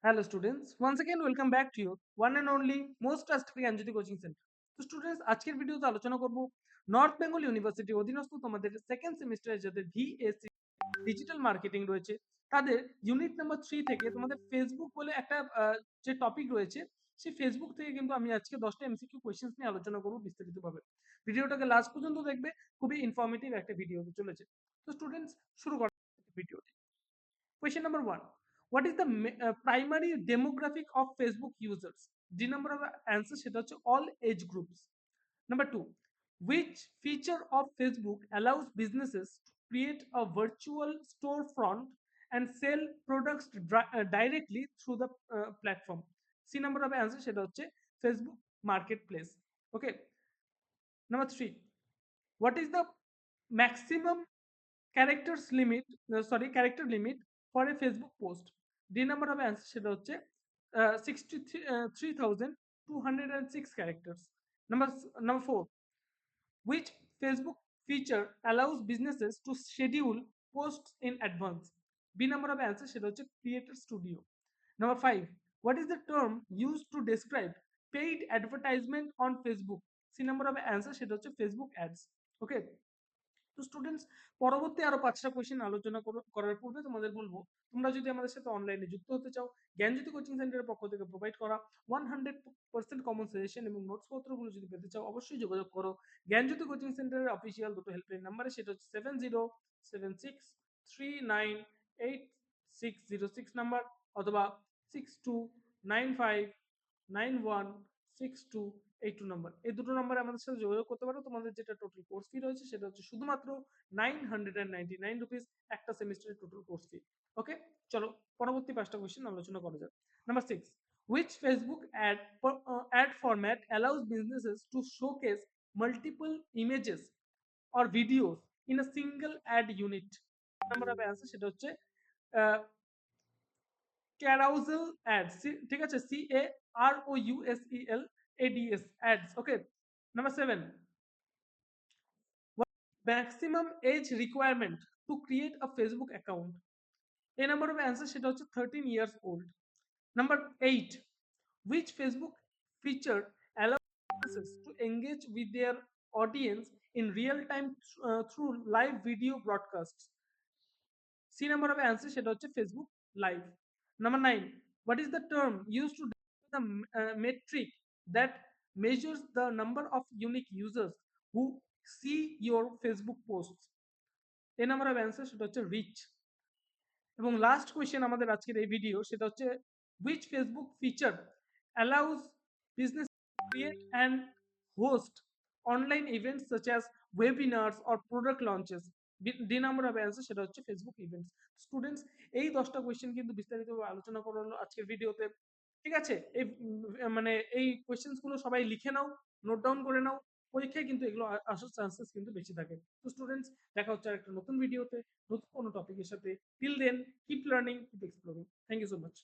Hello students, once again welcome back to your one and only most trusted Gyanjyoti coaching centre. তো students আজকের ভিডিওতে আলোচনা করব north Bengal university অধীনস্থ তোমাদের সেকেন্ড সেমিস্টারে যাদের ভিএসসি ডিজিটাল মার্কেটিং রয়েছে তাদের ইউনিট নাম্বার 3 থেকে তোমাদের ফেসবুক বলে একটা যে টপিক রয়েছে সেই ফেসবুক থেকে কিন্তু আমি আজকে 10টা এমসিকিউ কোশ্চেন্স নিয়ে আলোচনা করব বিস্তারিতভাবে। ভিডিওটাকে লাস্ট পর্যন্ত দেখবে, খুবই ইনফরমেটিভ একটা ভিডিও হতে চলেছে। তো স্টুডেন্টস শুরু করা ভিডিওটি। Question number one: what is the primary demographic of Facebook users? D number of answer সেটা হচ্ছে all age groups. Number two: which feature of Facebook allows businesses to create a virtual storefront and sell products directly through the platform? C number of answer সেটা হচ্ছে Facebook Marketplace. Okay. Number three: what is the maximum character limit for a Facebook post? D number of answer সেটা হচ্ছে 63,206 characters. Number 4: which Facebook feature allows businesses to schedule posts in advance? B number of answer সেটা হচ্ছে Creator Studio. Number 5: what is the term used to describe paid advertisement on Facebook? C number of answer সেটা হচ্ছে Facebook ads. Okay. তো students পরবর্তী আরো 5টা question আলোচনা করার পূর্বে তোমাদের বলবো, তোমরা যদি আমাদের সাথে অনলাইনে যুক্ত হতে চাও, জ্ঞানজ্যোতি কোচিং সেন্টারের পক্ষ থেকে প্রোভাইড করা 100% কমন সাজেশন এবং নোটস পত্রগুলো যদি পেতে চাও অবশ্যই যোগাযোগ করো জ্ঞানজ্যোতি কোচিং সেন্টারের অফিসিয়াল দুটো হেল্পলাইন নাম্বারে, সেটা হচ্ছে 7076398606 নাম্বার অথবা 6295916282 নাম্বার। এই দুটো নাম্বারে আমাদের সাথে যোগাযোগ করতে পারো। তোমাদের যেটা টোটাল কোর্স ফি রয়েছে সেটা হচ্ছে শুধুমাত্র 999 রুপিস, একটা সেমিস্টারের টোটাল কোর্স ফি। ওকে, চলো পরবর্তী 5টা কোশ্চেন আলোচনা করা যাক। Number 6: which Facebook ad format allows businesses to showcase multiple images or videos in a single ad unit? Number of answer সেটা হচ্ছে carousel ads, ঠিক আছে, CAROUSEL ads. Okay. Number 7: what maximum age requirement to create a Facebook account? A number of answer সেটা হচ্ছে 13 years old. Number 8: which Facebook feature allows businesses to engage with their audience in real time through live video broadcasts? C number of answer সেটা হচ্ছে Facebook Live. Number 9: what is the term used to describe the metric that measures the number of unique users who see your Facebook posts? A number of answer সেটা হচ্ছে reach. এবং last question আমাদের আজকের এই video সেটা হচ্ছে which Facebook feature allows business to create and host online events such as webinars or product launches? D number of answer সেটা হচ্ছে ফেসবুক ইভেন্টস। স্টুডেন্টস এই 10টা কোয়েশ্চেন কিন্তু বিস্তারিতভাবে আলোচনা করা হলো আজকের ভিডিওতে। ঠিক আছে, এই মানে এই কোয়েশ্চেন্স গুলো সবাই লিখে নাও, নোট ডাউন করে নাও, পরীক্ষায় কিন্তু এগুলো আসার চান্সেস কিন্তু বেশি থাকে। তো স্টুডেন্টস দেখা হচ্ছে একটা নতুন ভিডিওতে নতুন কোনো টপিকের সাথে। Till then, keep learning, keep exploring. Thank you so much.